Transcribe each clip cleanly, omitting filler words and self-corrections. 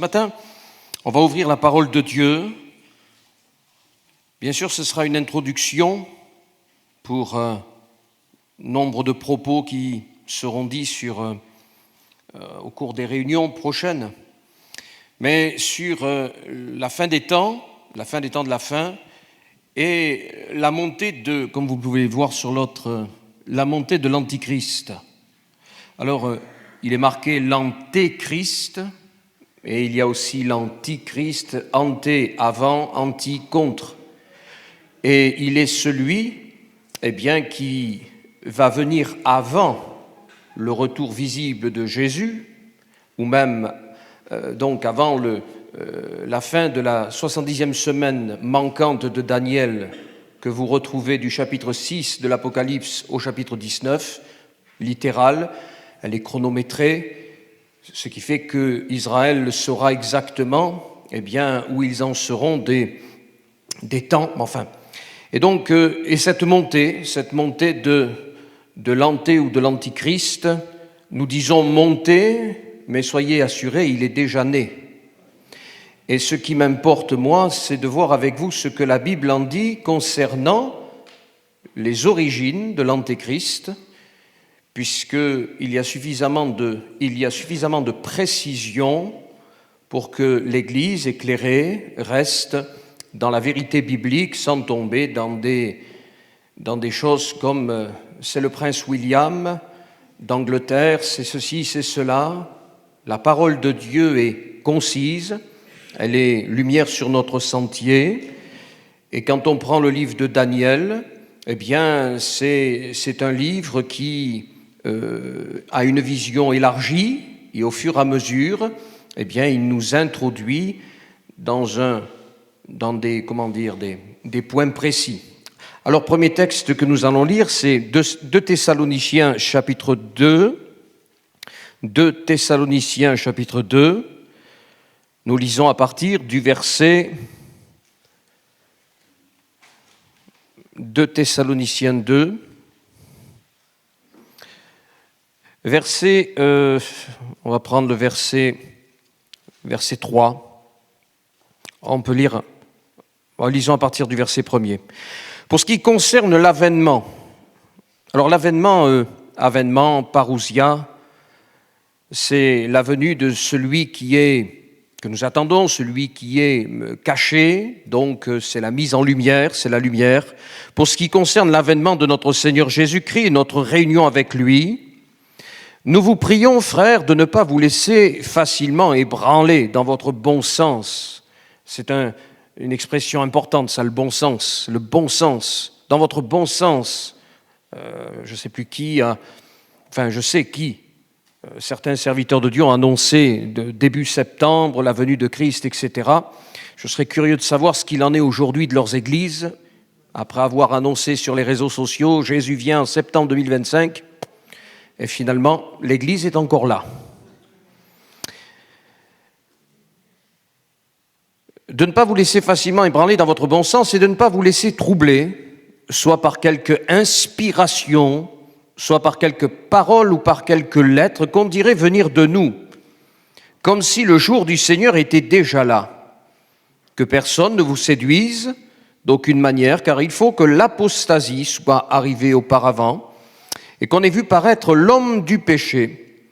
Ce matin, on va ouvrir la parole de Dieu. Bien sûr, ce sera une introduction pour un nombre de propos qui seront dits au cours des réunions prochaines. Mais sur la fin des temps de la fin, et la montée de, comme vous pouvez voir sur l'autre, la montée de l'Antichrist. Alors, il est marqué l'Antéchrist, et il y a aussi l'Antichrist, anté, avant, anti, contre. Et il est celui, qui va venir avant le retour visible de Jésus, ou même donc avant la fin de la 70e semaine manquante de Daniel, que vous retrouvez du chapitre 6 de l'Apocalypse au chapitre 19, littérale, elle est chronométrée, ce qui fait qu'Israël saura exactement où ils en seront des temps, enfin. Et donc, cette montée de l'anté ou de l'antichrist, nous disons montée, mais soyez assurés, il est déjà né. Et ce qui m'importe, moi, c'est de voir avec vous ce que la Bible en dit concernant les origines de l'antéchrist, puisqu'il y a suffisamment de précision pour que l'Église éclairée reste dans la vérité biblique sans tomber dans des choses comme c'est le prince William d'Angleterre, c'est ceci, c'est cela. La parole de Dieu est concise, elle est lumière sur notre sentier, et quand on prend le livre de Daniel, c'est un livre qui a une vision élargie, et au fur et à mesure, il nous introduit dans des points précis. Alors, premier texte que nous allons lire, c'est 2 Thessaloniciens chapitre 2. 2 Thessaloniciens chapitre 2. Nous lisons à partir du verset 2 Thessaloniciens 2. On va prendre le verset 3. On peut lire, lisons à partir du verset 1er. Pour ce qui concerne l'avènement, alors avènement, parousia, c'est la venue de celui que nous attendons, celui qui est caché, donc c'est la mise en lumière, c'est la lumière. Pour ce qui concerne l'avènement de notre Seigneur Jésus-Christ et notre réunion avec lui, nous vous prions, frères, de ne pas vous laisser facilement ébranler dans votre bon sens. C'est une expression importante, ça, le bon sens. Le bon sens. Dans votre bon sens, je ne sais plus qui, je sais qui. Certains serviteurs de Dieu ont annoncé début septembre la venue de Christ, etc. Je serais curieux de savoir ce qu'il en est aujourd'hui de leurs églises, après avoir annoncé sur les réseaux sociaux « Jésus vient en septembre 2025 ». Et finalement, l'Église est encore là. De ne pas vous laisser facilement ébranler dans votre bon sens et de ne pas vous laisser troubler, soit par quelque inspiration, soit par quelques paroles ou par quelques lettres qu'on dirait venir de nous, comme si le jour du Seigneur était déjà là. Que personne ne vous séduise d'aucune manière, car il faut que l'apostasie soit arrivée auparavant, et qu'on ait vu paraître l'homme du péché,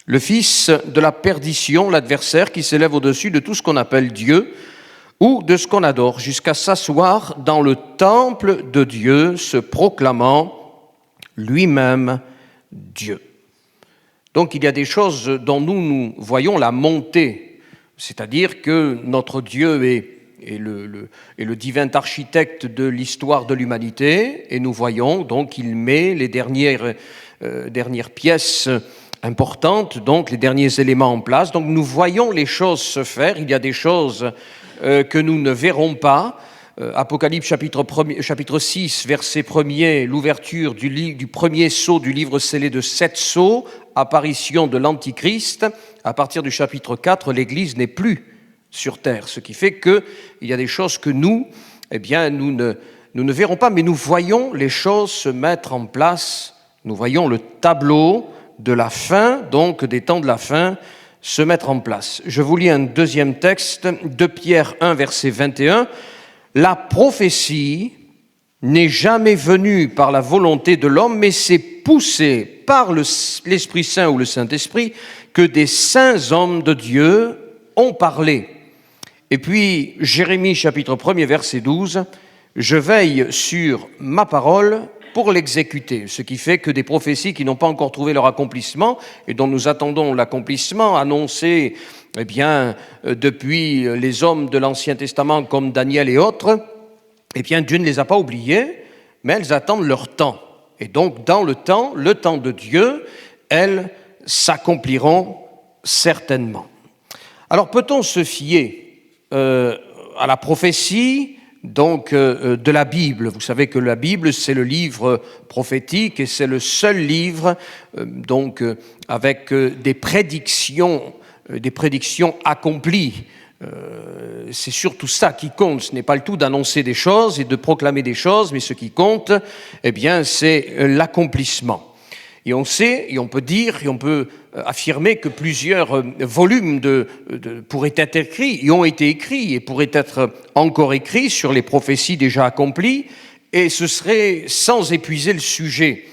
le fils de la perdition, l'adversaire qui s'élève au-dessus de tout ce qu'on appelle Dieu ou de ce qu'on adore, jusqu'à s'asseoir dans le temple de Dieu, se proclamant lui-même Dieu. Donc il y a des choses dont nous voyons la montée, c'est-à-dire que notre Dieu est le divin architecte de l'histoire de l'humanité, et nous voyons donc qu'il met les dernières pièces importantes, donc les derniers éléments en place. Donc nous voyons les choses se faire. Il y a des choses que nous ne verrons pas. Apocalypse chapitre 6, verset 1er, l'ouverture du premier sceau du livre scellé de 7 sceaux, apparition de l'Antichrist. À partir du chapitre 4, l'Église n'est plus sur terre, ce qui fait qu'il y a des choses que nous ne verrons pas, mais nous voyons les choses se mettre en place, nous voyons le tableau de la fin, donc des temps de la fin, se mettre en place. Je vous lis un deuxième texte, 2 Pierre 1, verset 21. « La prophétie n'est jamais venue par la volonté de l'homme, mais c'est poussé par l'Esprit Saint ou le Saint-Esprit que des saints hommes de Dieu ont parlé. » Et puis, Jérémie chapitre 1er, verset 12, « Je veille sur ma parole pour l'exécuter », ce qui fait que des prophéties qui n'ont pas encore trouvé leur accomplissement et dont nous attendons l'accomplissement, annoncées depuis les hommes de l'Ancien Testament comme Daniel et autres, Dieu ne les a pas oubliées, mais elles attendent leur temps. Et donc, dans le temps de Dieu, elles s'accompliront certainement. Alors, peut-on se fier à la prophétie de la Bible? Vous savez que la Bible, c'est le livre prophétique et c'est le seul livre avec des prédictions accomplies. C'est surtout ça qui compte. Ce n'est pas le tout d'annoncer des choses et de proclamer des choses, mais ce qui compte, c'est l'accomplissement. Et on sait, et on peut dire, et on peut affirmer que plusieurs volumes pourraient être écrits, et ont été écrits, et pourraient être encore écrits sur les prophéties déjà accomplies, et ce serait sans épuiser le sujet.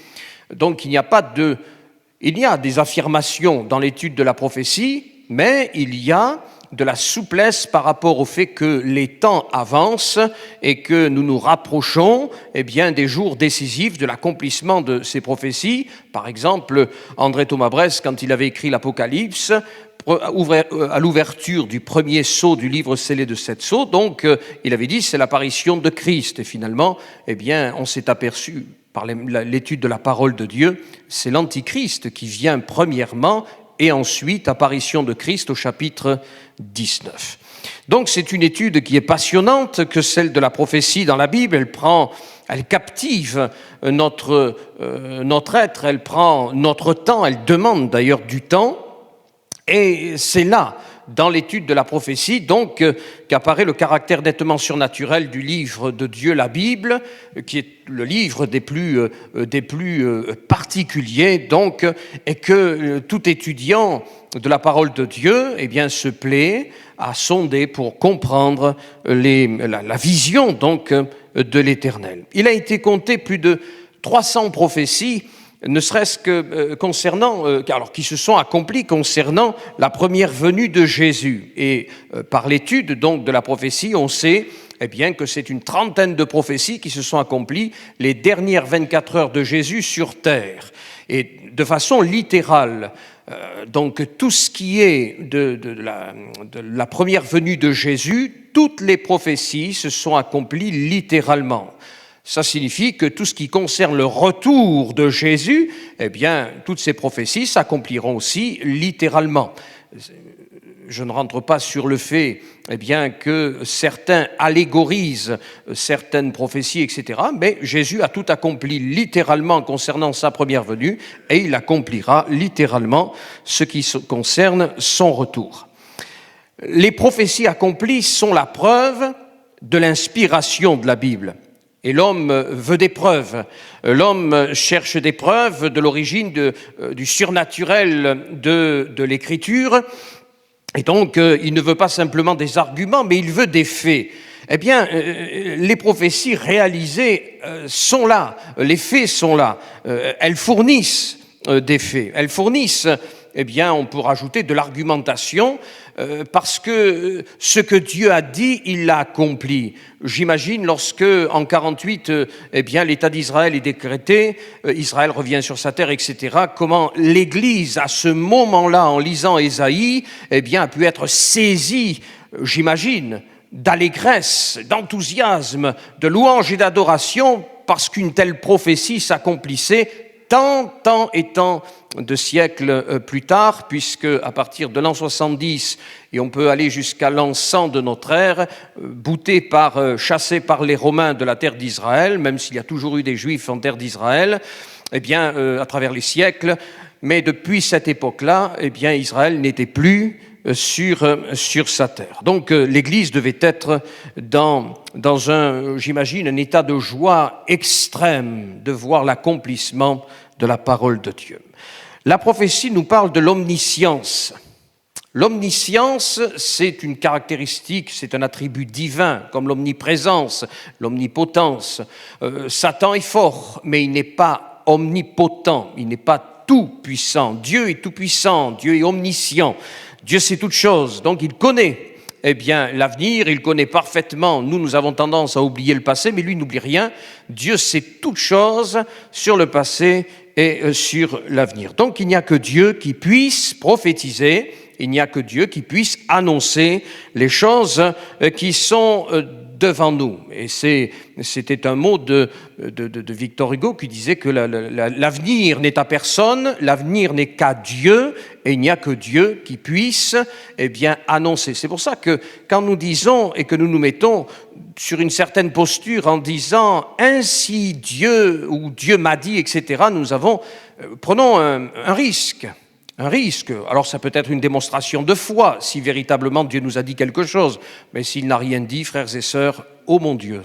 Donc il y a des affirmations dans l'étude de la prophétie, mais il y a de la souplesse par rapport au fait que les temps avancent et que nous nous rapprochons des jours décisifs de l'accomplissement de ces prophéties. Par exemple, André Thomas Bress, quand il avait écrit l'Apocalypse, à l'ouverture du premier sceau du livre scellé de 7 sceaux, il avait dit c'est l'apparition de Christ. Et finalement, on s'est aperçu par l'étude de la parole de Dieu, c'est l'Antichrist qui vient premièrement et ensuite apparition de Christ au chapitre 19. Donc c'est une étude qui est passionnante que celle de la prophétie dans la Bible. Elle captive notre être, elle prend notre temps, elle demande d'ailleurs du temps. Et c'est là, dans l'étude de la prophétie, qu'apparaît le caractère nettement surnaturel du livre de Dieu, la Bible, qui est le livre des plus particuliers, et que tout étudiant de la parole de Dieu, se plaît à sonder pour comprendre la vision, de l'Éternel. Il a été compté plus de 300 prophéties, ne serait-ce que qui se sont accomplies concernant la première venue de Jésus. Et par l'étude de la prophétie, on sait que c'est une trentaine de prophéties qui se sont accomplies les dernières 24 heures de Jésus sur terre. Et de façon littérale, tout ce qui est de la première venue de Jésus, toutes les prophéties se sont accomplies littéralement. Ça signifie que tout ce qui concerne le retour de Jésus, toutes ces prophéties s'accompliront aussi littéralement. Je ne rentre pas sur le fait que certains allégorisent certaines prophéties, etc. Mais Jésus a tout accompli littéralement concernant sa première venue et il accomplira littéralement ce qui concerne son retour. Les prophéties accomplies sont la preuve de l'inspiration de la Bible. Et l'homme veut des preuves. L'homme cherche des preuves de l'origine du surnaturel de l'Écriture. Et il ne veut pas simplement des arguments, mais il veut des faits. Les prophéties réalisées sont là, les faits sont là. Elles fournissent des faits. Elles fournissent, on peut rajouter de l'argumentation, parce que ce que Dieu a dit, il l'a accompli. J'imagine lorsque, en 48, l'État d'Israël est décrété, Israël revient sur sa terre, etc., comment l'Église, à ce moment-là, en lisant Ésaïe, a pu être saisie, j'imagine, d'allégresse, d'enthousiasme, de louange et d'adoration, parce qu'une telle prophétie s'accomplissait tant et tant de siècles plus tard, puisque à partir de l'an 70, et on peut aller jusqu'à l'an 100 de notre ère, chassés par les Romains de la terre d'Israël, même s'il y a toujours eu des Juifs en terre d'Israël, à travers les siècles, mais depuis cette époque-là, Israël n'était plus sur sa terre. Donc l'Église devait être dans j'imagine, un état de joie extrême de voir l'accomplissement de la parole de Dieu. La prophétie nous parle de l'omniscience. L'omniscience, c'est une caractéristique, c'est un attribut divin, comme l'omniprésence, l'omnipotence. Satan est fort, mais il n'est pas omnipotent, il n'est pas tout puissant. Dieu est tout puissant, Dieu est omniscient, Dieu sait toutes choses, donc il connaît l'avenir, il connaît parfaitement. Nous avons tendance à oublier le passé, mais lui n'oublie rien. Dieu sait toutes choses sur le passé et sur l'avenir. Donc il n'y a que Dieu qui puisse prophétiser, il n'y a que Dieu qui puisse annoncer les choses qui sont devant nous. Et c'était un mot de Victor Hugo qui disait que l'avenir n'est à personne, l'avenir n'est qu'à Dieu, et il n'y a que Dieu qui puisse annoncer. C'est pour ça que quand nous disons et que nous nous mettons sur une certaine posture en disant « ainsi Dieu » ou « Dieu m'a dit », etc., prenons un risque. Un risque. Alors ça peut être une démonstration de foi, si véritablement Dieu nous a dit quelque chose. Mais s'il n'a rien dit, frères et sœurs, ô mon Dieu.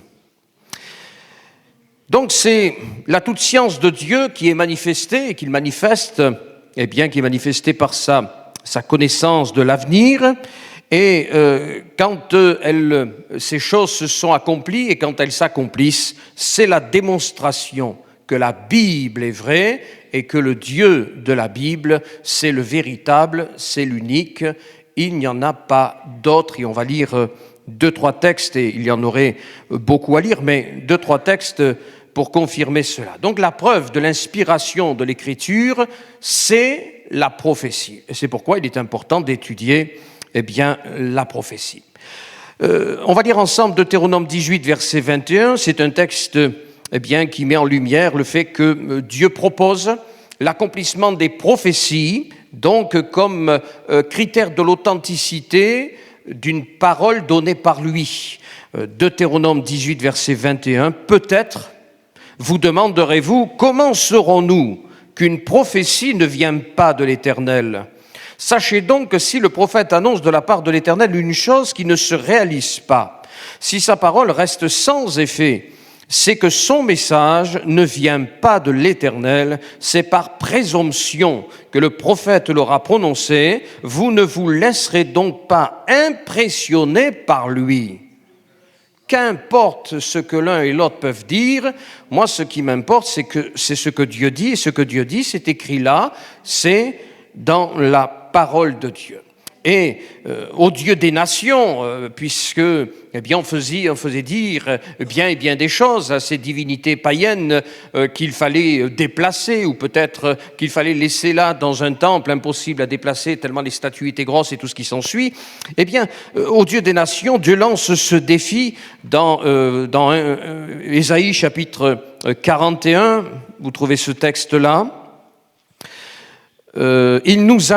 Donc c'est la toute science de Dieu qui est manifestée et qu'il manifeste, qui est manifestée par sa connaissance de l'avenir. Et quand ces choses se sont accomplies et quand elles s'accomplissent, c'est la démonstration que la Bible est vraie et que le Dieu de la Bible, c'est le véritable, c'est l'unique. Il n'y en a pas d'autre. Et on va lire 2-3 textes, et il y en aurait beaucoup à lire, mais 2-3 textes pour confirmer cela. Donc la preuve de l'inspiration de l'Écriture, c'est la prophétie. Et c'est pourquoi il est important d'étudier la prophétie. On va lire ensemble Deutéronome 18, verset 21. C'est un texte qui met en lumière le fait que Dieu propose l'accomplissement des prophéties, donc comme critère de l'authenticité d'une parole donnée par lui. Deutéronome 18, verset 21. Peut-être vous demanderez-vous, comment saurons-nous qu'une prophétie ne vient pas de l'Éternel ? Sachez donc que si le prophète annonce de la part de l'Éternel une chose qui ne se réalise pas, si sa parole reste sans effet, c'est que son message ne vient pas de l'Éternel, c'est par présomption que le prophète l'aura prononcé. Vous ne vous laisserez donc pas impressionner par lui. Qu'importe ce que l'un et l'autre peuvent dire, moi ce qui m'importe c'est ce que Dieu dit, et ce que Dieu dit c'est écrit là, c'est dans la parole de Dieu. Et au Dieu des nations, puisque on faisait dire bien des choses à ces divinités païennes qu'il fallait déplacer, ou peut-être qu'il fallait laisser là dans un temple impossible à déplacer tellement les statues étaient grosses et tout ce qui s'ensuit. Au Dieu des nations, Dieu lance ce défi dans Ésaïe chapitre 41. Vous trouvez ce texte-là. Qu'il nous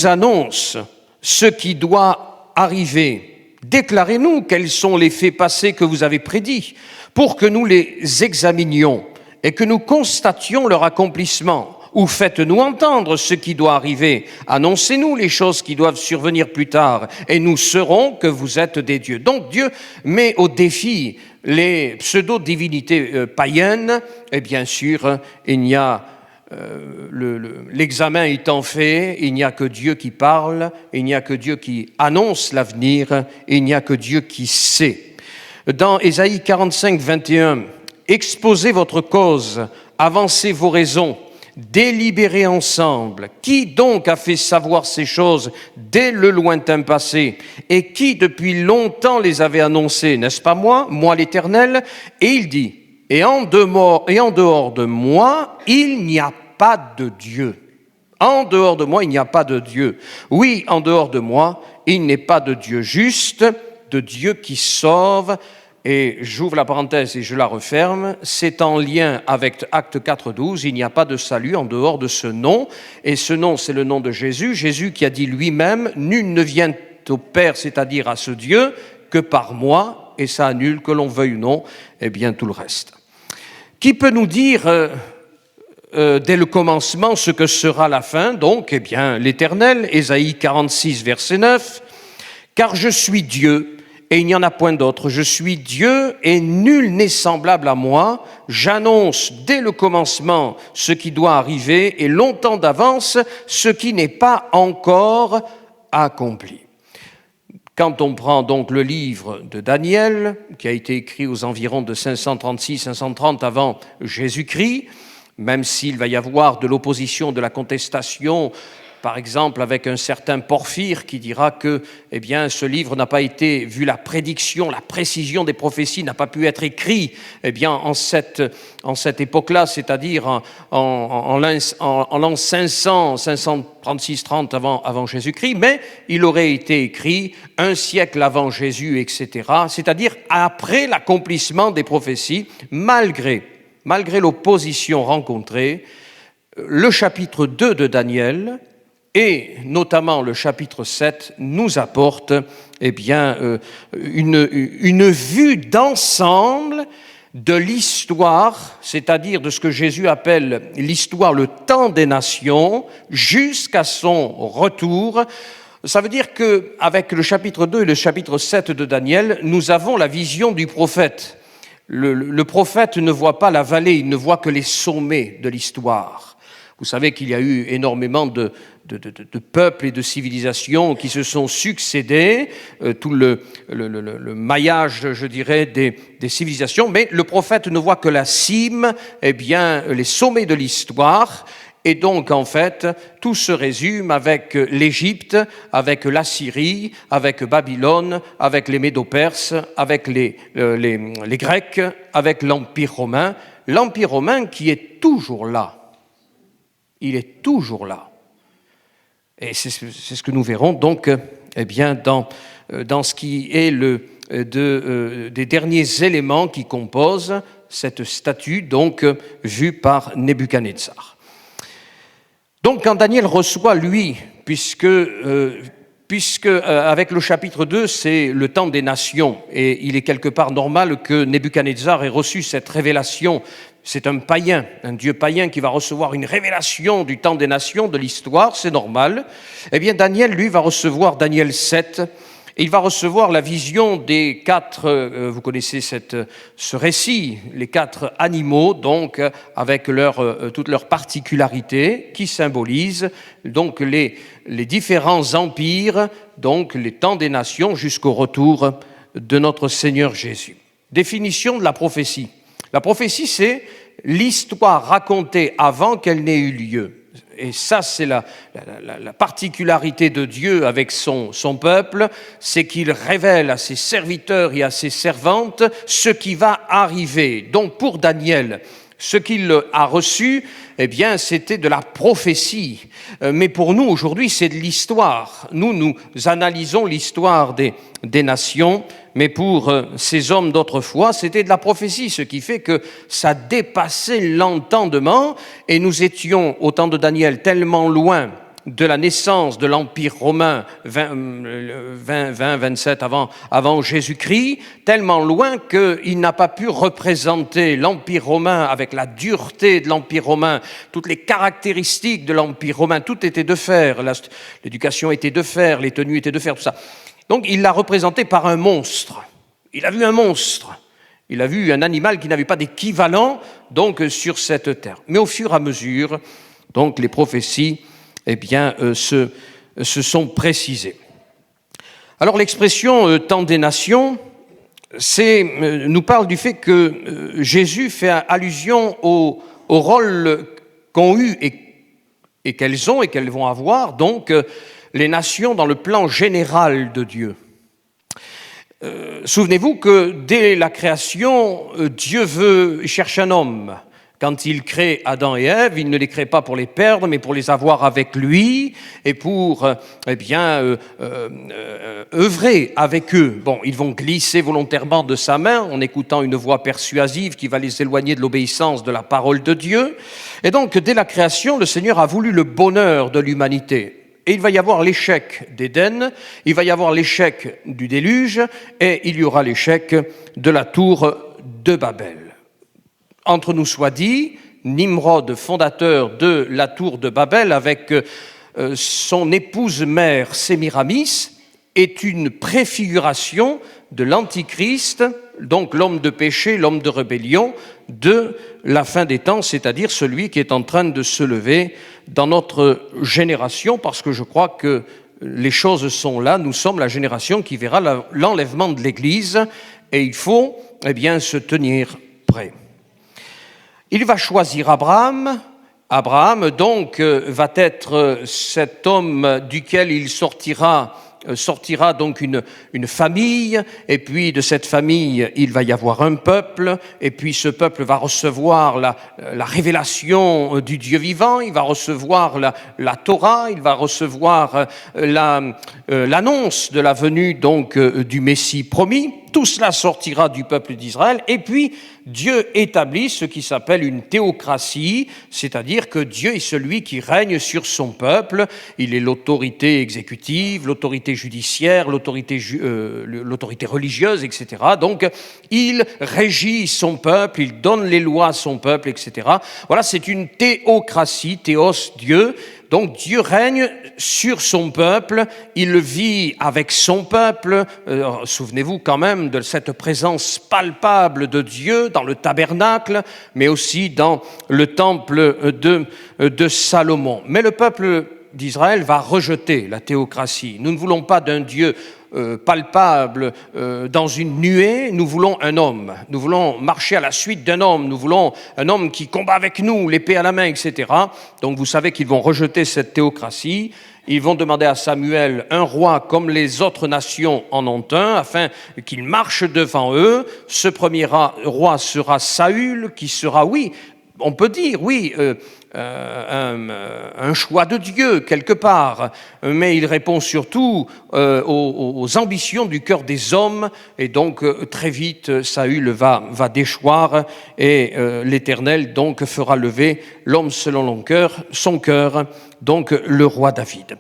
annonce ce qui doit arriver. Déclarez-nous quels sont les faits passés que vous avez prédits, pour que nous les examinions et que nous constations leur accomplissement. Ou faites-nous entendre ce qui doit arriver. Annoncez-nous les choses qui doivent survenir plus tard, et nous saurons que vous êtes des dieux. Donc Dieu met au défi les pseudo-divinités païennes, et bien sûr, il n'y a l'examen étant fait, il n'y a que Dieu qui parle, il n'y a que Dieu qui annonce l'avenir, il n'y a que Dieu qui sait. Dans Ésaïe 45, 21, exposez votre cause, avancez vos raisons, délibérez ensemble. Qui donc a fait savoir ces choses dès le lointain passé, et qui depuis longtemps les avait annoncées? N'est-ce pas moi l'Éternel? Et il dit, et en dehors de moi, il n'y a pas de Dieu. En dehors de moi, il n'y a pas de Dieu. Oui, en dehors de moi, il n'est pas de Dieu juste, de Dieu qui sauve. Et j'ouvre la parenthèse et je la referme. C'est en lien avec Acte 4.12. Il n'y a pas de salut en dehors de ce nom. Et ce nom, c'est le nom de Jésus. Jésus qui a dit lui-même, nul ne vient au Père, c'est-à-dire à ce Dieu, que par moi. Et ça annule, que l'on veuille ou non, tout le reste. Qui peut nous dire dès le commencement ce que sera la fin? Donc, l'Éternel, Ésaïe 46, verset 9. Car je suis Dieu, et il n'y en a point d'autre. Je suis Dieu, et nul n'est semblable à moi. J'annonce dès le commencement ce qui doit arriver, et longtemps d'avance ce qui n'est pas encore accompli. Quand on prend donc le livre de Daniel, qui a été écrit aux environs de 536-530 avant Jésus-Christ, même s'il va y avoir de l'opposition, de la contestation, par exemple avec un certain Porphyre qui dira que ce livre n'a pas été, vu la prédiction, la précision des prophéties, n'a pas pu être écrit en cette époque-là, c'est-à-dire en l'an 500, 536-30 avant Jésus-Christ, mais il aurait été écrit un siècle avant Jésus, etc., c'est-à-dire après l'accomplissement des prophéties, malgré l'opposition rencontrée. Le chapitre 2 de Daniel, et notamment le chapitre 7, nous apporte une vue d'ensemble de l'histoire, c'est-à-dire de ce que Jésus appelle l'histoire, le temps des nations, jusqu'à son retour. Ça veut dire qu'avec le chapitre 2 et le chapitre 7 de Daniel, nous avons la vision du prophète. Le prophète ne voit pas la vallée, il ne voit que les sommets de l'histoire. Vous savez qu'il y a eu énormément de peuples et de civilisations qui se sont succédés, tout le maillage, je dirais, des civilisations, mais le prophète ne voit que la cime, les sommets de l'histoire, et donc en fait, tout se résume avec l'Égypte, avec l'Assyrie, avec Babylone, avec les Médo-Perses, avec les Grecs, avec l'Empire romain qui est toujours là. Il est toujours là. Et c'est ce que nous verrons donc dans ce qui est des derniers éléments qui composent cette statue donc vue par Nebuchadnezzar. Donc quand Daniel reçoit, lui, puisque avec le chapitre 2, c'est le temps des nations, et il est quelque part normal que Nebuchadnezzar ait reçu cette révélation. C'est un païen, un dieu païen qui va recevoir une révélation du temps des nations, de l'histoire, c'est normal. Eh bien, Daniel, lui, va recevoir Daniel 7, et il va recevoir la vision des 4, vous connaissez ce récit, les 4 animaux, donc avec toutes leurs particularités, qui symbolisent donc les différents empires, donc les temps des nations jusqu'au retour de notre Seigneur Jésus. Définition de la prophétie. La prophétie, c'est l'histoire racontée avant qu'elle n'ait eu lieu. Et ça, c'est la particularité de Dieu avec son peuple, c'est qu'il révèle à ses serviteurs et à ses servantes ce qui va arriver. Donc pour Daniel, ce qu'il a reçu, c'était de la prophétie. Mais pour nous, aujourd'hui, c'est de l'histoire. Nous analysons l'histoire des nations, mais pour ces hommes d'autrefois, c'était de la prophétie, ce qui fait que ça dépassait l'entendement, et nous étions, au temps de Daniel, tellement loin de la naissance de l'Empire romain 27 avant Jésus-Christ, tellement loin qu'il n'a pas pu représenter l'Empire romain avec la dureté de l'Empire romain, toutes les caractéristiques de l'Empire romain, tout était de fer, l'éducation était de fer, les tenues étaient de fer, tout ça. Donc il l'a représenté par un monstre. Il a vu un monstre. Il a vu un animal qui n'avait pas d'équivalent donc sur cette terre. Mais au fur et à mesure, donc les prophéties se sont précisées. Alors l'expression temps des nations, nous parle du fait que Jésus fait allusion au rôle qu'ont eu et qu'elles ont et qu'elles vont avoir donc les nations dans le plan général de Dieu. Souvenez-vous que dès la création, Dieu cherche un homme. Quand il crée Adam et Ève, il ne les crée pas pour les perdre, mais pour les avoir avec lui et pour œuvrer avec eux. Bon, ils vont glisser volontairement de sa main en écoutant une voix persuasive qui va les éloigner de l'obéissance de la parole de Dieu. Et donc, dès la création, le Seigneur a voulu le bonheur de l'humanité. Et il va y avoir l'échec d'Éden, il va y avoir l'échec du déluge, et il y aura l'échec de la tour de Babel. Entre nous soit dit, Nimrod, fondateur de la tour de Babel, avec son épouse mère Sémiramis, est une préfiguration de l'Antichrist, donc l'homme de péché, l'homme de rébellion, de la fin des temps, c'est-à-dire celui qui est en train de se lever dans notre génération, parce que je crois que les choses sont là, nous sommes la génération qui verra l'enlèvement de l'Église et il faut se tenir prêt. Il va choisir Abraham. Abraham, donc, va être cet homme duquel il sortira donc une famille, et puis de cette famille, il va y avoir un peuple, et puis ce peuple va recevoir la révélation du Dieu vivant, il va recevoir la Torah, il va recevoir l'annonce de la venue donc du Messie promis. Tout cela sortira du peuple d'Israël, et puis Dieu établit ce qui s'appelle une théocratie, c'est-à-dire que Dieu est celui qui règne sur son peuple. Il est l'autorité exécutive, l'autorité judiciaire, l'autorité religieuse, etc. Donc, il régit son peuple, il donne les lois à son peuple, etc. Voilà, c'est une théocratie, théos, Dieu. Donc Dieu règne sur son peuple, il vit avec son peuple. Souvenez-vous quand même de cette présence palpable de Dieu dans le tabernacle, mais aussi dans le temple de Salomon. Mais le peuple d'Israël va rejeter la théocratie. Nous ne voulons pas d'un Dieu palpable dans une nuée, nous voulons un homme. Nous voulons marcher à la suite d'un homme. Nous voulons un homme qui combat avec nous, l'épée à la main, etc. Donc vous savez qu'ils vont rejeter cette théocratie. Ils vont demander à Samuel un roi comme les autres nations en ont un, afin qu'il marche devant eux. Ce premier roi sera Saül, qui sera, oui, on peut dire, oui, un choix de Dieu quelque part, mais il répond surtout aux ambitions du cœur des hommes, et donc très vite Saül va déchoir, et l'Éternel donc fera lever l'homme selon son cœur, donc le roi David.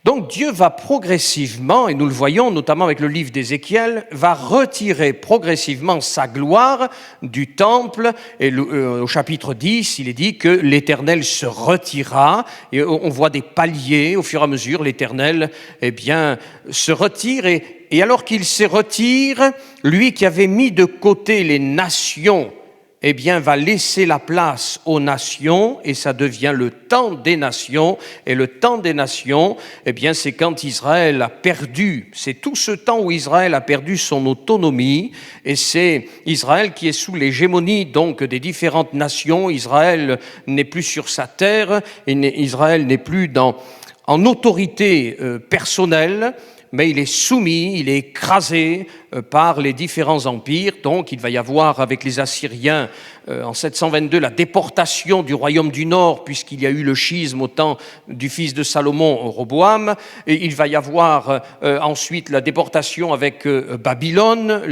Donc Dieu va progressivement, et nous le voyons notamment avec le livre d'Ézéchiel, va retirer progressivement sa gloire du temple. Et au chapitre 10, il est dit que l'Éternel se retira. Et on voit des paliers au fur et à mesure. L'Éternel, se retire. Et alors qu'il se retire, lui qui avait mis de côté les nations, va laisser la place aux nations, et ça devient le temps des nations. Et le temps des nations, c'est quand Israël a perdu, c'est tout ce temps où Israël a perdu son autonomie, et c'est Israël qui est sous l'hégémonie donc des différentes nations. Israël n'est plus sur sa terre, et Israël n'est plus en autorité personnelle, mais il est soumis, il est écrasé par les différents empires. Donc il va y avoir avec les Assyriens en 722 la déportation du royaume du Nord, puisqu'il y a eu le schisme au temps du fils de Salomon, Roboam. Et il va y avoir ensuite la déportation avec Babylone,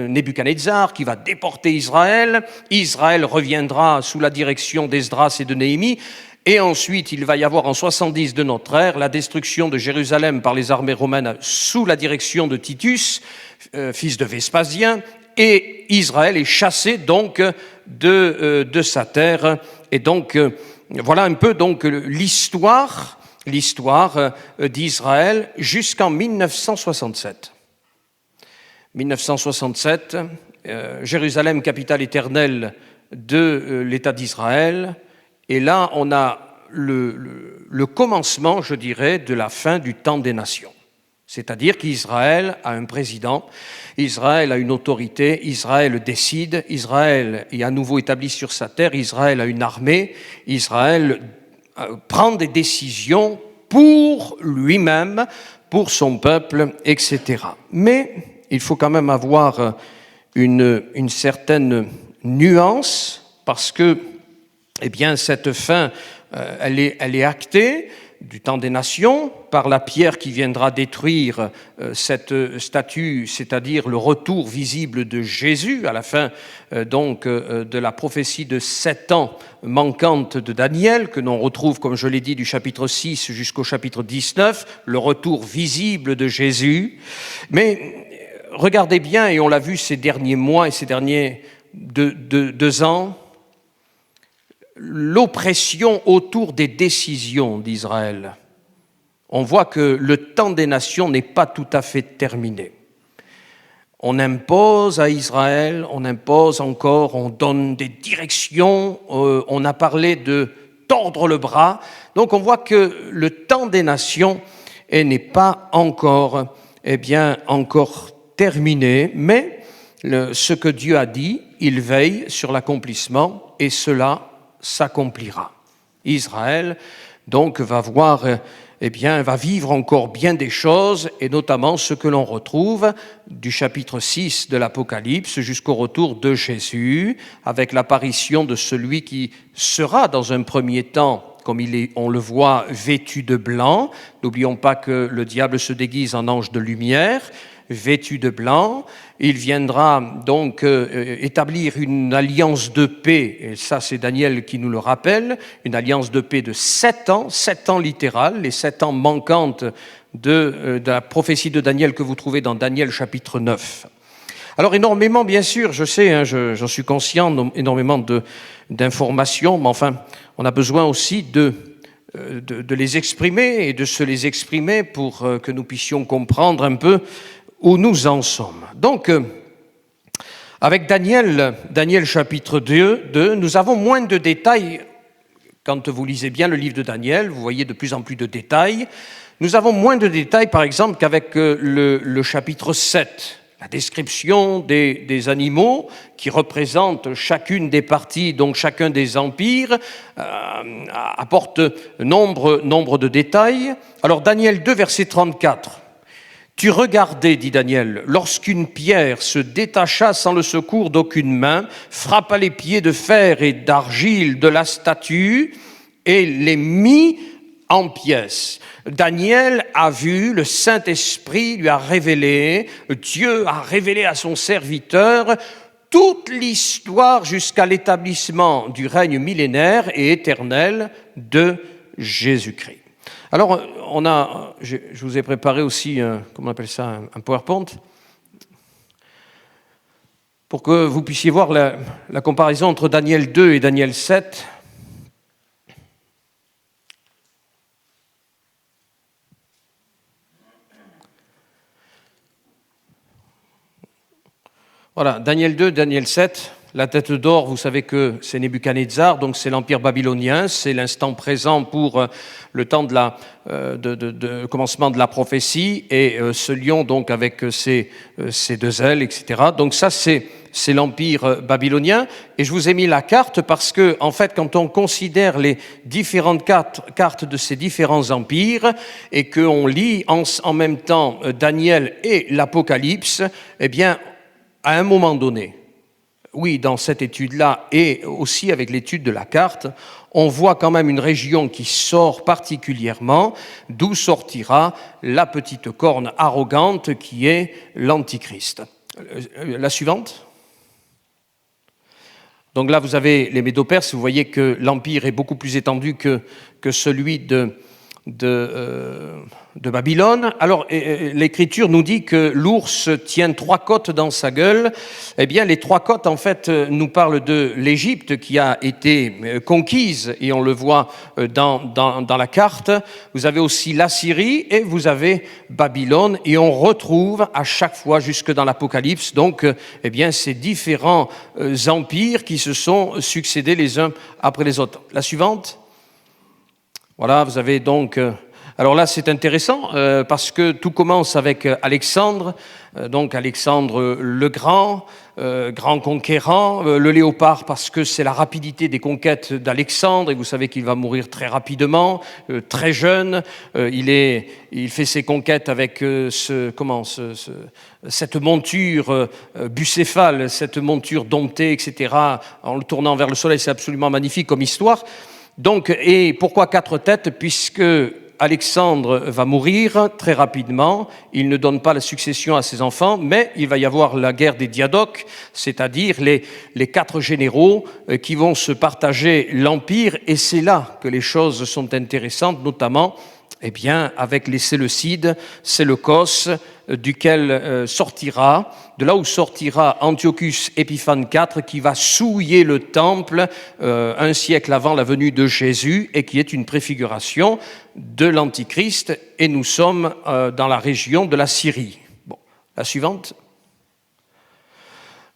Nebuchadnezzar qui va déporter Israël. Israël reviendra sous la direction d'Esdras et de Néhémie. Et ensuite, il va y avoir en 70 de notre ère la destruction de Jérusalem par les armées romaines sous la direction de Titus, fils de Vespasien, et Israël est chassé donc de sa terre. Et donc, voilà un peu donc l'histoire d'Israël jusqu'en 1967. 1967, Jérusalem, capitale éternelle de l'État d'Israël. Et là, on a le commencement, je dirais, de la fin du temps des nations. C'est-à-dire qu'Israël a un président, Israël a une autorité, Israël décide, Israël est à nouveau établi sur sa terre, Israël a une armée, Israël prend des décisions pour lui-même, pour son peuple, etc. Mais il faut quand même avoir une certaine nuance, parce que cette fin, elle est actée du temps des nations par la pierre qui viendra détruire cette statue, c'est-à-dire le retour visible de Jésus à la fin de la prophétie de 7 ans manquante de Daniel, que l'on retrouve, comme je l'ai dit, du chapitre 6 jusqu'au chapitre 19, le retour visible de Jésus. Mais regardez bien, et on l'a vu ces derniers mois et ces derniers 2 ans, l'oppression autour des décisions d'Israël. On voit que le temps des nations n'est pas tout à fait terminé. On impose à Israël, on impose encore, on donne des directions, on a parlé de tordre le bras. Donc on voit que le temps des nations et n'est pas encore, encore terminé, mais ce que Dieu a dit, il veille sur l'accomplissement et cela s'accomplira. Israël, donc, va voir, va vivre encore bien des choses, et notamment ce que l'on retrouve du chapitre 6 de l'Apocalypse jusqu'au retour de Jésus, avec l'apparition de celui qui sera dans un premier temps, comme on le voit, vêtu de blanc. N'oublions pas que le diable se déguise en ange de lumière, vêtu de blanc. Il viendra donc établir une alliance de paix, et ça c'est Daniel qui nous le rappelle, une alliance de paix de 7 ans littéral, les 7 ans manquantes de la prophétie de Daniel que vous trouvez dans Daniel chapitre 9. Alors énormément, bien sûr, je sais, j'en suis conscient, énormément d'informations, mais enfin, on a besoin aussi de les exprimer et de se les exprimer pour que nous puissions comprendre un peu où nous en sommes. Donc, avec Daniel chapitre 2, nous avons moins de détails. Quand vous lisez bien le livre de Daniel, vous voyez de plus en plus de détails. Nous avons moins de détails, par exemple, qu'avec le chapitre 7, la description des animaux qui représentent chacune des parties, donc chacun des empires, apporte nombre de détails. Alors, Daniel 2, verset 34. Tu regardais, dit Daniel, lorsqu'une pierre se détacha sans le secours d'aucune main, frappa les pieds de fer et d'argile de la statue et les mit en pièces. Daniel a vu, le Saint-Esprit lui a révélé, Dieu a révélé à son serviteur toute l'histoire jusqu'à l'établissement du règne millénaire et éternel de Jésus-Christ. Alors, je vous ai préparé aussi, comment on appelle ça, un PowerPoint, pour que vous puissiez voir la comparaison entre Daniel 2 et Daniel 7. Voilà, Daniel 2, Daniel 7. La tête d'or, vous savez que c'est Nebuchadnezzar, donc c'est l'empire babylonien, c'est l'instant présent pour le temps de commencement de la prophétie, et ce lion donc avec ses 2 ailes, etc. Donc ça c'est l'empire babylonien, et je vous ai mis la carte parce que en fait quand on considère les différentes cartes de ces différents empires et qu'on lit en même temps Daniel et l'Apocalypse, eh bien à un moment donné, oui, dans cette étude-là et aussi avec l'étude de la carte, on voit quand même une région qui sort particulièrement, d'où sortira la petite corne arrogante qui est l'Antichrist. La suivante. Donc là, vous avez les Médo-Perses, vous voyez que l'empire est beaucoup plus étendu que celui de Babylone. Alors, l'Écriture nous dit que l'ours tient 3 côtes dans sa gueule. Eh bien, les 3 côtes, en fait, nous parlent de l'Égypte qui a été conquise, et on le voit dans la carte. Vous avez aussi l'Assyrie et vous avez Babylone, et on retrouve à chaque fois, jusque dans l'Apocalypse, donc, eh bien, ces différents empires qui se sont succédés les uns après les autres. La suivante. Voilà, vous avez donc... alors là, c'est intéressant parce que tout commence avec Alexandre, donc Alexandre le Grand, grand conquérant, le léopard parce que c'est la rapidité des conquêtes d'Alexandre, et vous savez qu'il va mourir très rapidement, très jeune. Il fait ses conquêtes avec cette monture bucéphale, cette monture domptée, etc., en le tournant vers le soleil. C'est absolument magnifique comme histoire. Donc, et pourquoi 4 têtes? Puisque Alexandre va mourir très rapidement, il ne donne pas la succession à ses enfants, mais il va y avoir la guerre des diadoques, c'est-à-dire les 4 généraux qui vont se partager l'empire, et c'est là que les choses sont intéressantes, notamment avec les Séleucides, Séleucos, de là où sortira Antiochus Épiphane IV, qui va souiller le temple 1 siècle avant la venue de Jésus, et qui est une préfiguration de l'Antichrist, et nous sommes dans la région de la Syrie. Bon, la suivante.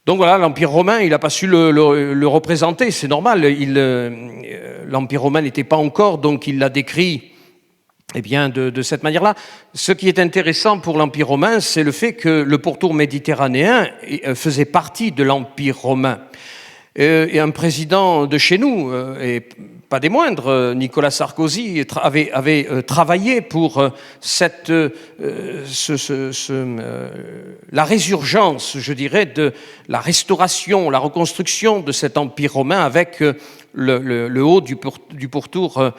Donc voilà, l'Empire romain, il n'a pas su le représenter, c'est normal. L'Empire romain n'était pas encore, donc il l'a décrit Eh bien, de cette manière-là, ce qui est intéressant pour l'Empire romain, c'est le fait que le pourtour méditerranéen faisait partie de l'Empire romain. Et un président de chez nous, et pas des moindres, Nicolas Sarkozy, avait travaillé pour la résurgence, je dirais, de la restauration, la reconstruction de cet Empire romain avec le haut du pourtour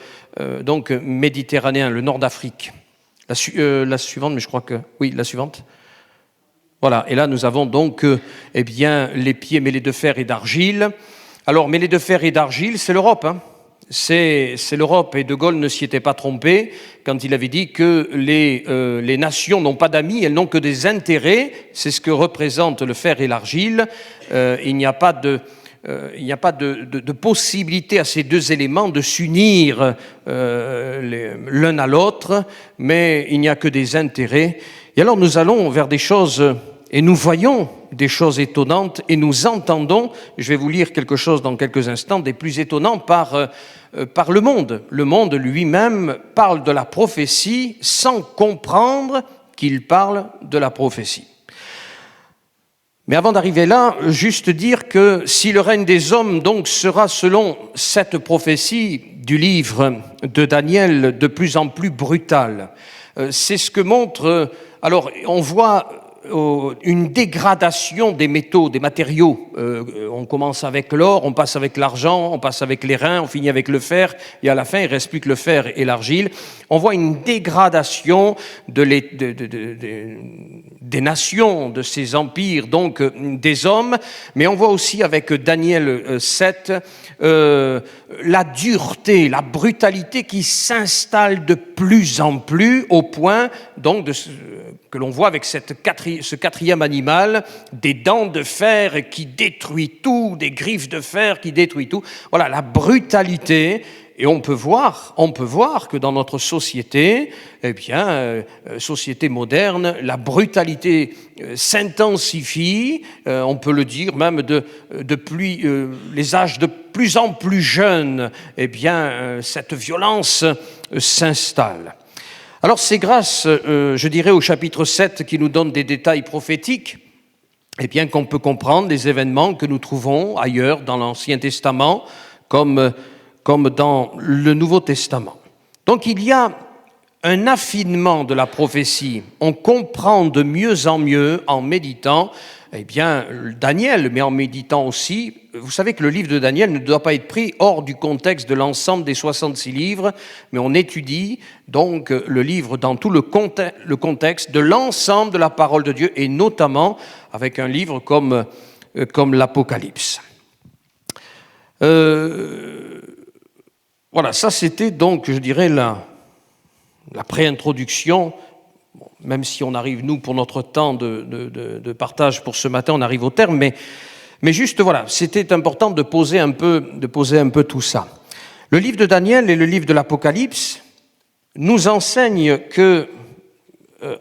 donc méditerranéen, le nord d'Afrique. La suivante, mais je crois que... Oui, la suivante. Voilà, et là nous avons donc eh bien, les pieds mêlés de fer et d'argile. Alors, mêlés de fer et d'argile, c'est l'Europe. Hein. C'est l'Europe, et De Gaulle ne s'y était pas trompé quand il avait dit que les nations n'ont pas d'amis, elles n'ont que des intérêts. C'est ce que représente le fer et l'argile. Il n'y a pas de possibilité à ces deux éléments de s'unir l'un à l'autre, mais il n'y a que des intérêts. Et alors nous allons vers des choses, et nous voyons des choses étonnantes, et nous entendons, je vais vous lire quelque chose dans quelques instants, des plus étonnants par le monde. Le monde lui-même parle de la prophétie sans comprendre qu'il parle de la prophétie. Mais avant d'arriver là, juste dire que si le règne des hommes donc sera selon cette prophétie du livre de Daniel de plus en plus brutal, c'est ce que montre... Alors, on voit une dégradation des métaux, des matériaux. On commence avec l'or, on passe avec l'argent, on passe avec les reins, on finit avec le fer, et à la fin, il ne reste plus que le fer et l'argile. On voit une dégradation des nations, de ces empires, donc des hommes, mais on voit aussi avec Daniel 7 la dureté, la brutalité qui s'installe de plus en plus au point donc que l'on voit avec ce quatrième animal, des dents de fer qui détruit tout, des griffes de fer qui détruit tout. Voilà, la brutalité. Et on peut voir que dans notre société, eh bien, société moderne, la brutalité s'intensifie, on peut le dire même depuis les âges de plus en plus jeunes, eh bien, cette violence s'installe. Alors c'est grâce, je dirais, au chapitre 7 qui nous donne des détails prophétiques, eh bien, qu'on peut comprendre les événements que nous trouvons ailleurs dans l'Ancien Testament, comme dans le Nouveau Testament. Donc il y a un affinement de la prophétie. On comprend de mieux en mieux en méditant, eh bien, Daniel, mais en méditant aussi. Vous savez que le livre de Daniel ne doit pas être pris hors du contexte de l'ensemble des 66 livres, mais on étudie donc le livre dans tout le contexte de l'ensemble de la parole de Dieu, et notamment avec un livre comme l'Apocalypse. Voilà, ça c'était donc, je dirais, la pré-introduction, même si on arrive, nous, pour notre temps de partage pour ce matin, on arrive au terme, mais juste, voilà, c'était important de poser un peu tout ça. Le livre de Daniel et le livre de l'Apocalypse nous enseignent que,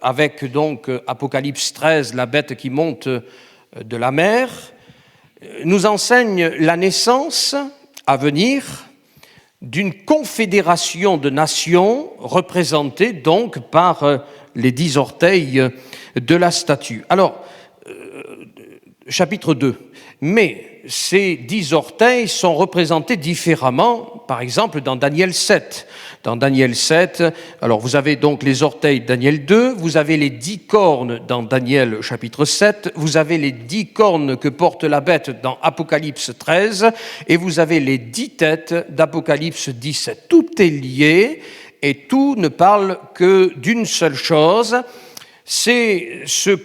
avec donc Apocalypse 13, la bête qui monte de la mer, nous enseigne la naissance à venir d'une confédération de nations représentée donc par les 10 orteils de la statue. Alors, chapitre 2. Mais ces 10 orteils sont représentés différemment, par exemple dans Daniel 7. Dans Daniel 7, alors vous avez donc les orteils de Daniel 2, vous avez les 10 cornes dans Daniel chapitre 7, vous avez les 10 cornes que porte la bête dans Apocalypse 13, et vous avez les 10 têtes d'Apocalypse 17. Tout est lié, et tout ne parle que d'une seule chose, c'est ce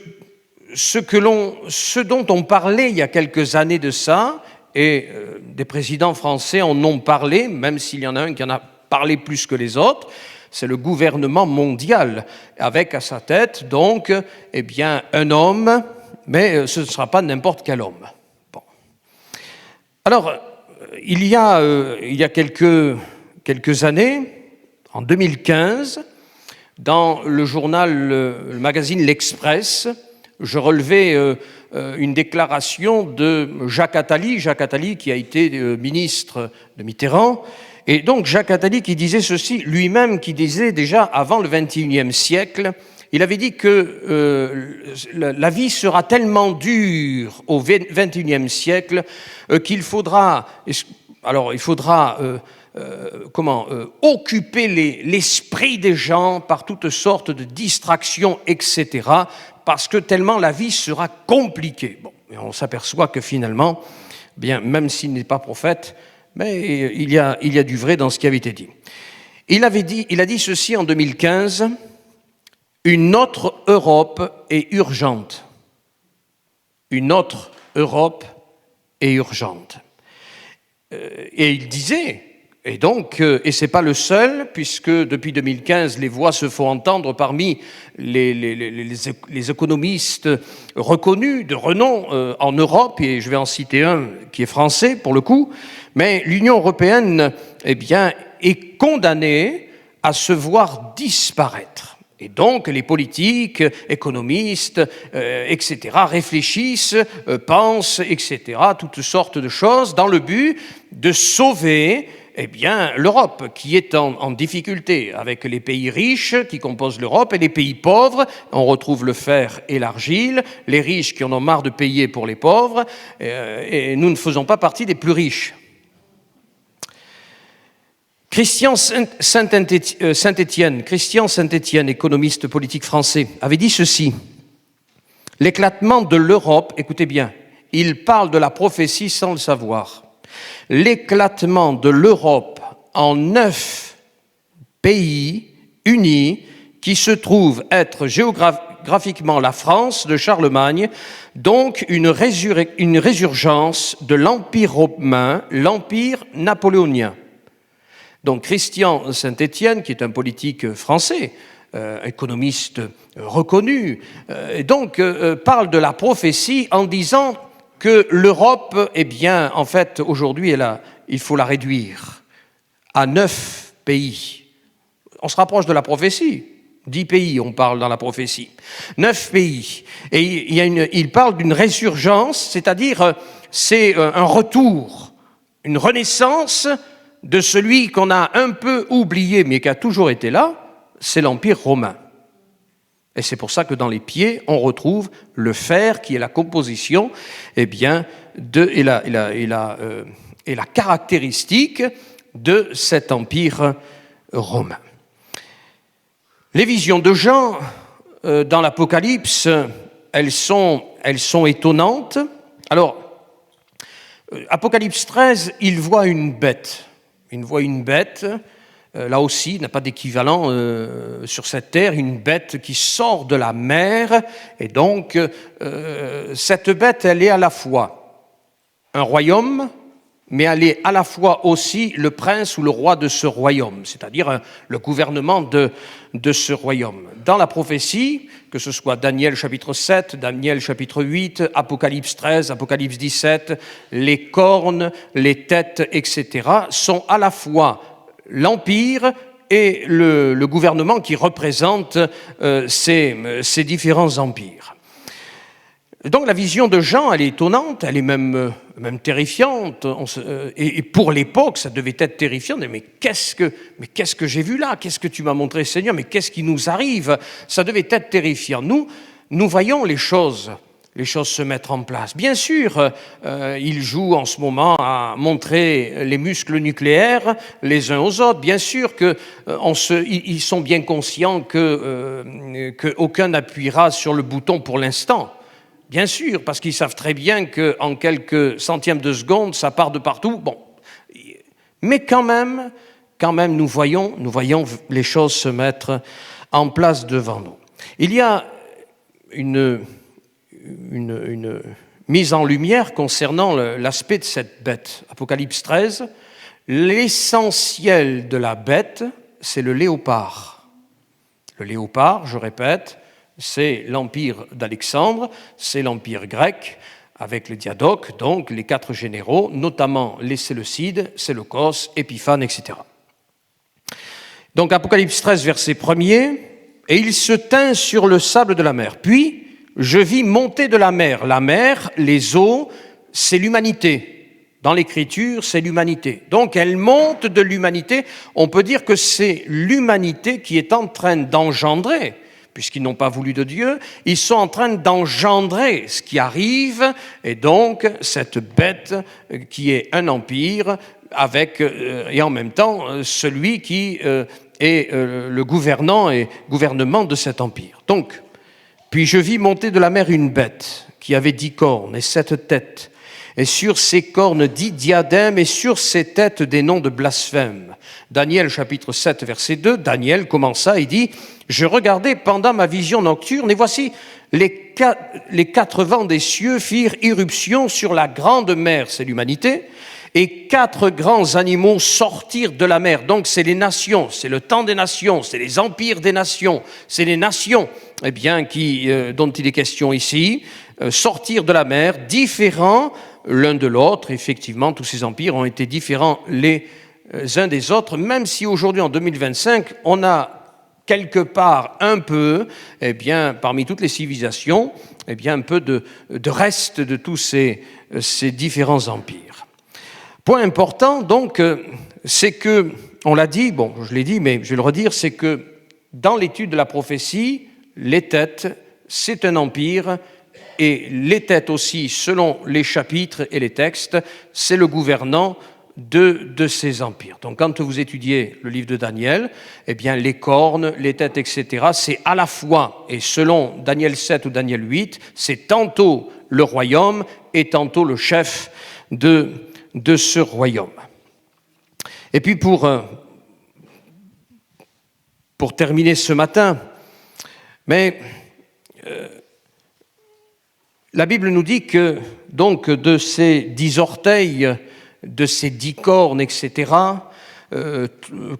dont on parlait il y a quelques années de ça, et des présidents français en ont parlé, même s'il y en a un qui en a parlé plus que les autres, c'est le gouvernement mondial, avec à sa tête donc, eh bien, un homme, mais ce ne sera pas n'importe quel homme. Bon. Alors, il y a quelques années, en 2015, dans le journal, le magazine L'Express, je relevais une déclaration de Jacques Attali qui a été ministre de Mitterrand, Et donc Jacques Attali qui disait ceci, lui-même qui disait déjà avant le XXIe siècle, il avait dit que la vie sera tellement dure au XXIe siècle qu'il faudra, occuper l'esprit des gens par toutes sortes de distractions, etc., parce que tellement la vie sera compliquée. Bon, et on s'aperçoit que finalement, bien, même s'il n'est pas prophète, mais il y a du vrai dans ce qui avait été dit. Il a dit ceci en 2015, « Une autre Europe est urgente. Une autre Europe est urgente. » Et il disait, et c'est pas le seul, puisque depuis 2015, les voix se font entendre parmi les économistes reconnus de renom en Europe, et je vais en citer un qui est français pour le coup, mais l'Union européenne, eh bien, est condamnée à se voir disparaître. Et donc, les politiques, économistes, etc., réfléchissent, pensent, etc., toutes sortes de choses, dans le but de sauver, eh bien, l'Europe, qui est en difficulté, avec les pays riches qui composent l'Europe et les pays pauvres. On retrouve le fer et l'argile, les riches qui en ont marre de payer pour les pauvres, et nous ne faisons pas partie des plus riches. Christian Saint-Étienne, économiste politique français, avait dit ceci. L'éclatement de l'Europe, écoutez bien, il parle de la prophétie sans le savoir. L'éclatement de l'Europe en 9 pays unis qui se trouvent être géographiquement la France de Charlemagne, donc une résurgence de l'Empire romain, l'Empire napoléonien. Donc Christian Saint-Étienne, qui est un politique français, économiste reconnu, parle de la prophétie en disant que l'Europe, eh bien, en fait, aujourd'hui, il faut la réduire à 9 pays. On se rapproche de la prophétie. 10 pays, on parle dans la prophétie. 9 pays. Et il parle d'une résurgence, c'est-à-dire c'est un retour, une renaissance de celui qu'on a un peu oublié, mais qui a toujours été là, c'est l'Empire romain. Et c'est pour ça que dans les pieds, on retrouve le fer, qui est la composition, eh bien, et la caractéristique de cet Empire romain. Les visions de Jean dans l'Apocalypse, elles sont étonnantes. Alors, Apocalypse 13, il voit une bête. Il voit une bête, là aussi, n'a pas d'équivalent sur cette terre, une bête qui sort de la mer, et donc cette bête, elle est à la fois un royaume, mais elle est à la fois aussi le prince ou le roi de ce royaume, c'est-à-dire le gouvernement de ce royaume. Dans la prophétie, que ce soit Daniel chapitre 7, Daniel chapitre 8, Apocalypse 13, Apocalypse 17, les cornes, les têtes, etc., sont à la fois l'empire et le gouvernement qui représente ces différents empires. Donc la vision de Jean, elle est étonnante, elle est même terrifiante. Et pour l'époque, ça devait être terrifiant. Mais qu'est-ce que j'ai vu là? Qu'est-ce que tu m'as montré, Seigneur? Mais qu'est-ce qui nous arrive? Ça devait être terrifiant. Nous voyons les choses se mettre en place. Bien sûr, ils jouent en ce moment à montrer les muscles nucléaires les uns aux autres. Bien sûr qu'ils sont bien conscients qu'aucun n'appuiera sur le bouton pour l'instant. Bien sûr, parce qu'ils savent très bien qu'en quelques centièmes de seconde, ça part de partout. Bon, mais quand même, nous voyons les choses se mettre en place devant nous. Il y a une mise en lumière concernant l'aspect de cette bête. Apocalypse 13, l'essentiel de la bête, c'est le léopard. Le léopard, je répète, c'est l'empire d'Alexandre, c'est l'empire grec, avec les diadoques, donc les 4 généraux, notamment les Séleucides, Séleucos, Épiphane, etc. Donc Apocalypse 13, verset 1er, « Et il se tint sur le sable de la mer. Puis, je vis monter de la mer. La mer, les eaux, c'est l'humanité. dans l'Écriture, c'est l'humanité. Donc elle monte de l'humanité. On peut dire que c'est l'humanité qui est en train d'engendrer, puisqu'ils n'ont pas voulu de Dieu, ils sont en train d'engendrer ce qui arrive, et donc cette bête qui est un empire, et en même temps celui qui est le gouvernement de cet empire. Donc, puis je vis monter de la mer une bête qui avait 10 cornes et 7 têtes, et sur ses cornes 10 diadèmes, et sur ses têtes des noms de blasphème. Daniel chapitre 7 verset 2, Daniel commença et dit « Je regardais pendant ma vision nocturne, et voici les 4 vents des cieux firent irruption sur la grande mer, c'est l'humanité, et 4 grands animaux sortirent de la mer. » Donc c'est les nations, c'est le temps des nations, c'est les empires des nations, c'est les nations dont il est question ici, sortir de la mer, différents l'un de l'autre. Effectivement, tous ces empires ont été différents les uns des autres, même si aujourd'hui, en 2025, on a quelque part un peu, parmi toutes les civilisations, un peu de reste de tous ces différents empires. Point important, donc, c'est que, on l'a dit, bon, je l'ai dit, mais je vais le redire, c'est que dans l'étude de la prophétie, les têtes, c'est un empire, et les têtes aussi, selon les chapitres et les textes, c'est le gouvernant de ces empires. Donc quand vous étudiez le livre de Daniel, les cornes, les têtes, etc., c'est à la fois, et selon Daniel 7 ou Daniel 8, c'est tantôt le royaume et tantôt le chef de ce royaume. Et puis pour terminer ce matin, la Bible nous dit que, donc, de ces 10 orteils, de ces 10 cornes, etc.,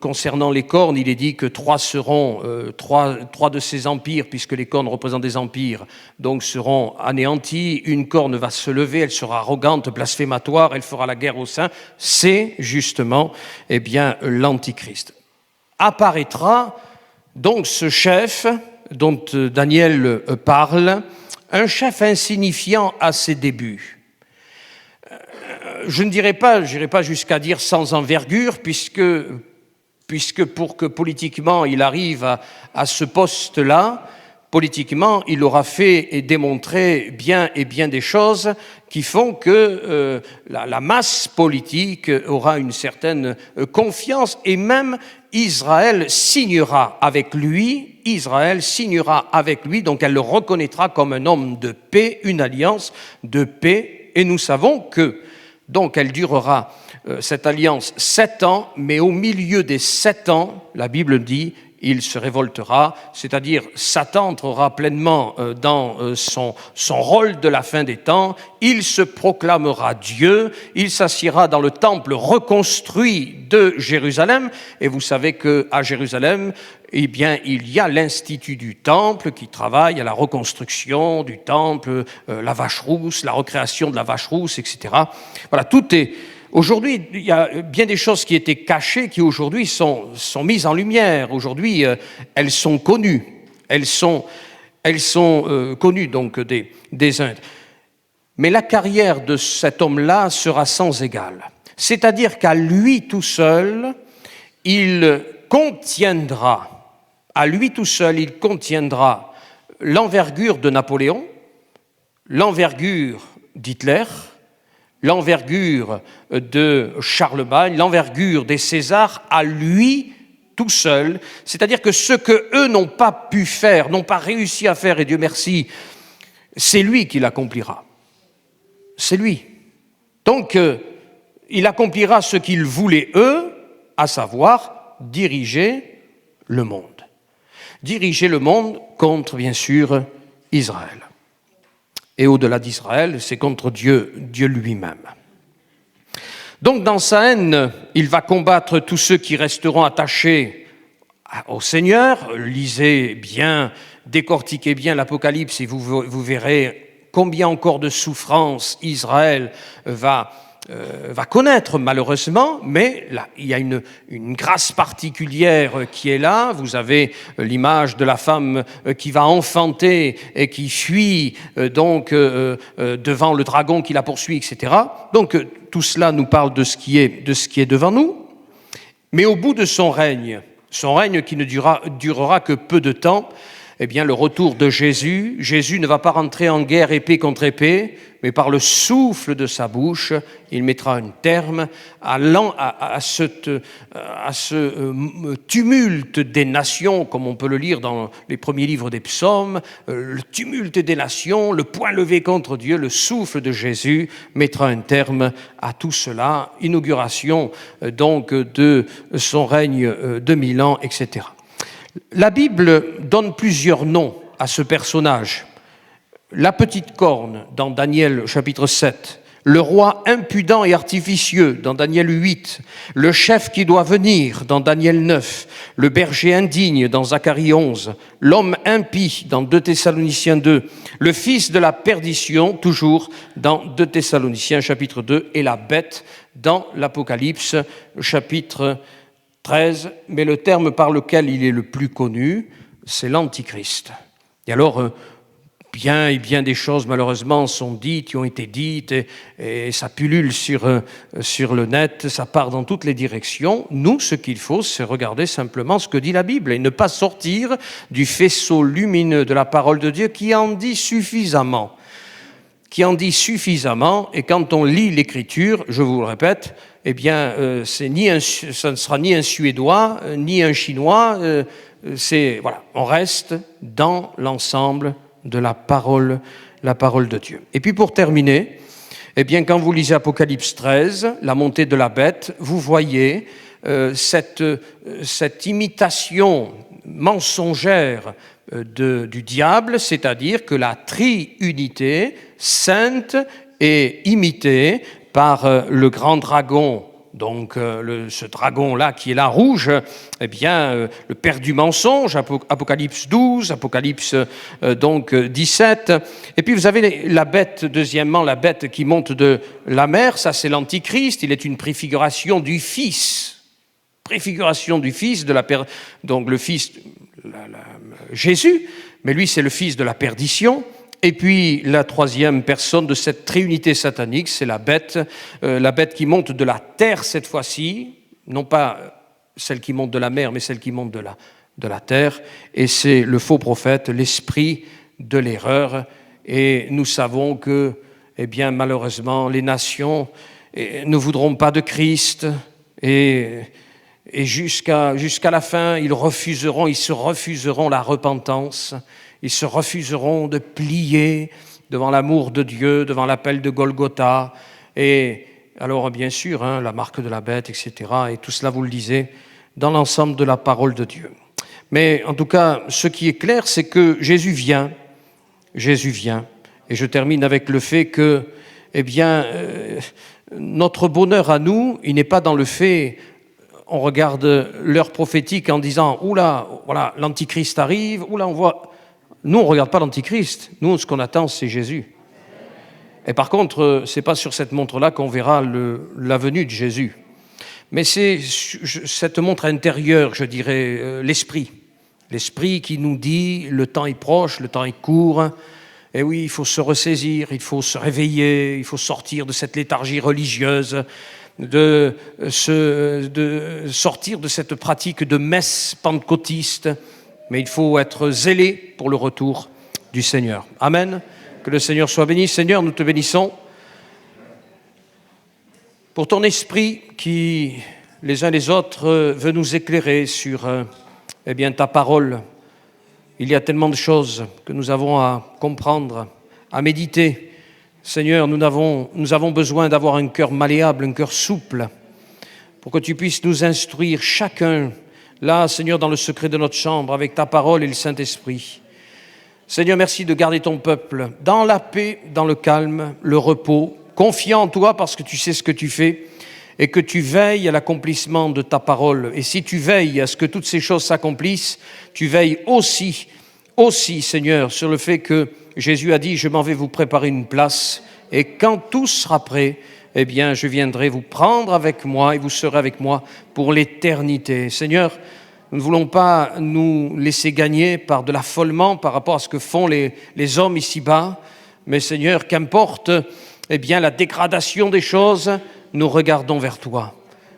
concernant les cornes, il est dit que 3 seront, 3 de ces empires, puisque les cornes représentent des empires, donc seront anéantis. Une corne va se lever, elle sera arrogante, blasphématoire, elle fera la guerre aux saints. C'est justement, l'Antichrist. Apparaîtra donc ce chef dont Daniel parle, un chef insignifiant à ses débuts. Je n'irai pas jusqu'à dire sans envergure, puisque pour que politiquement il arrive à ce poste-là, politiquement il aura fait et démontré bien des choses qui font que la masse politique aura une certaine confiance, et même Israël signera avec lui, donc elle le reconnaîtra comme un homme de paix, une alliance de paix, et nous savons que donc elle durera, cette alliance, 7 ans, mais au milieu des 7 ans, la Bible dit, il se révoltera, c'est-à-dire Satan entrera pleinement dans son rôle de la fin des temps, il se proclamera Dieu, il s'assiera dans le temple reconstruit de Jérusalem, et vous savez qu'à Jérusalem, il y a l'Institut du Temple qui travaille à la reconstruction du Temple, la vache rousse, la recréation de la vache rousse, etc. Voilà, tout est... Aujourd'hui, il y a bien des choses qui étaient cachées qui aujourd'hui sont mises en lumière. Aujourd'hui, elles sont connues. Elles sont connues donc des uns. Mais la carrière de cet homme-là sera sans égal. C'est-à-dire qu'à lui tout seul, il contiendra l'envergure de Napoléon, l'envergure d'Hitler, l'envergure de Charlemagne, l'envergure des Césars, à lui tout seul. C'est-à-dire que ce qu'eux n'ont pas pu faire, n'ont pas réussi à faire, et Dieu merci, c'est lui qui l'accomplira. C'est lui. Donc, il accomplira ce qu'ils voulaient eux, à savoir diriger le monde. Diriger le monde contre, bien sûr, Israël. Et au-delà d'Israël, c'est contre Dieu lui-même. Donc dans sa haine, il va combattre tous ceux qui resteront attachés au Seigneur. Lisez bien, décortiquez bien l'Apocalypse et vous verrez combien encore de souffrances Israël va va connaître malheureusement, mais là, il y a une grâce particulière qui est là. Vous avez l'image de la femme qui va enfanter et qui fuit donc devant le dragon qui la poursuit, etc. Donc tout cela nous parle de ce qui est devant nous. Mais au bout de son règne qui ne durera que peu de temps, eh bien, le retour de Jésus ne va pas rentrer en guerre épée contre épée, mais par le souffle de sa bouche, il mettra un terme à ce tumulte des nations, comme on peut le lire dans les premiers livres des psaumes, le tumulte des nations, le poing levé contre Dieu, le souffle de Jésus mettra un terme à tout cela, inauguration donc de son règne de 1000 ans, etc. La Bible donne plusieurs noms à ce personnage. La petite corne dans Daniel chapitre 7, le roi impudent et artificieux dans Daniel 8, le chef qui doit venir dans Daniel 9, le berger indigne dans Zacharie 11, l'homme impie dans 2 Thessaloniciens 2, le fils de la perdition toujours dans 2 Thessaloniciens chapitre 2 et la bête dans l'Apocalypse chapitre 13, mais le terme par lequel il est le plus connu, c'est l'Antichrist. Et alors, bien des choses, malheureusement, sont dites, qui ont été dites, et ça pullule sur le net, ça part dans toutes les directions. Nous, ce qu'il faut, c'est regarder simplement ce que dit la Bible et ne pas sortir du faisceau lumineux de la parole de Dieu qui en dit suffisamment. Et quand on lit l'Écriture, je vous le répète, eh bien, ça ne sera ni un Suédois, ni un Chinois, voilà, on reste dans l'ensemble de la parole de Dieu. Et puis pour terminer, eh bien, quand vous lisez Apocalypse 13, la montée de la bête, vous voyez cette imitation mensongère du diable, c'est-à-dire que la triunité sainte est imitée par le grand dragon. Donc ce dragon-là qui est là rouge, eh bien le père du mensonge, Apocalypse 12, Apocalypse 17. Et puis vous avez la bête, deuxièmement, la bête qui monte de la mer, ça c'est l'Antichrist, il est une préfiguration du Fils. Donc le Fils, Jésus, mais lui c'est le fils de la perdition. Et puis la troisième personne de cette trinité satanique, c'est la bête qui monte de la terre cette fois-ci, non pas celle qui monte de la mer, mais celle qui monte de la terre, et c'est le faux prophète, l'esprit de l'erreur. Et nous savons que, eh bien, malheureusement, les nations ne voudront pas de Christ, et jusqu'à la fin, ils se refuseront la repentance. Ils se refuseront de plier devant l'amour de Dieu, devant l'appel de Golgotha. Et alors, bien sûr, la marque de la bête, etc. Et tout cela, vous le lisez, dans l'ensemble de la parole de Dieu. Mais en tout cas, ce qui est clair, c'est que Jésus vient. Et je termine avec le fait que, eh bien, notre bonheur à nous, il n'est pas dans le fait... On regarde l'heure prophétique en disant « Oula, voilà, l'Antichrist arrive. » Oula, on voit... Nous, on ne regarde pas l'Antichrist. Nous, ce qu'on attend, c'est Jésus. Et par contre, ce n'est pas sur cette montre-là qu'on verra la venue de Jésus. Mais c'est cette montre intérieure, je dirais, l'esprit. L'esprit qui nous dit, le temps est proche, le temps est court. Et oui, il faut se ressaisir, il faut se réveiller, il faut sortir de cette léthargie religieuse, de sortir de cette pratique de messe pentecôtiste. Mais il faut être zélé pour le retour du Seigneur. Amen. Que le Seigneur soit béni. Seigneur, nous te bénissons pour ton esprit qui, les uns les autres, veut nous éclairer sur eh bien, ta parole. Il y a tellement de choses que nous avons à comprendre, à méditer. Seigneur, nous avons besoin d'avoir un cœur malléable, un cœur souple, pour que tu puisses nous instruire chacun, là, Seigneur, dans le secret de notre chambre, avec ta parole et le Saint-Esprit. Seigneur, merci de garder ton peuple dans la paix, dans le calme, le repos, confiant en toi parce que tu sais ce que tu fais et que tu veilles à l'accomplissement de ta parole. Et si tu veilles à ce que toutes ces choses s'accomplissent, tu veilles aussi, Seigneur, sur le fait que Jésus a dit « Je m'en vais vous préparer une place et quand tout sera prêt, eh bien, je viendrai vous prendre avec moi et vous serez avec moi pour l'éternité. Seigneur, nous ne voulons pas nous laisser gagner par de l'affolement par rapport à ce que font les hommes ici-bas, mais Seigneur, qu'importe eh bien, la dégradation des choses, nous regardons vers toi.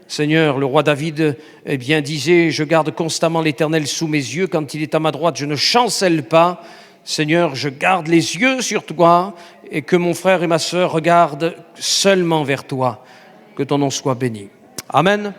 Seigneur, le roi David eh bien, disait « Je garde constamment l'Éternel sous mes yeux, quand il est à ma droite, je ne chancelle pas. » Seigneur, je garde les yeux sur toi et que mon frère et ma sœur regardent seulement vers toi. Que ton nom soit béni. Amen.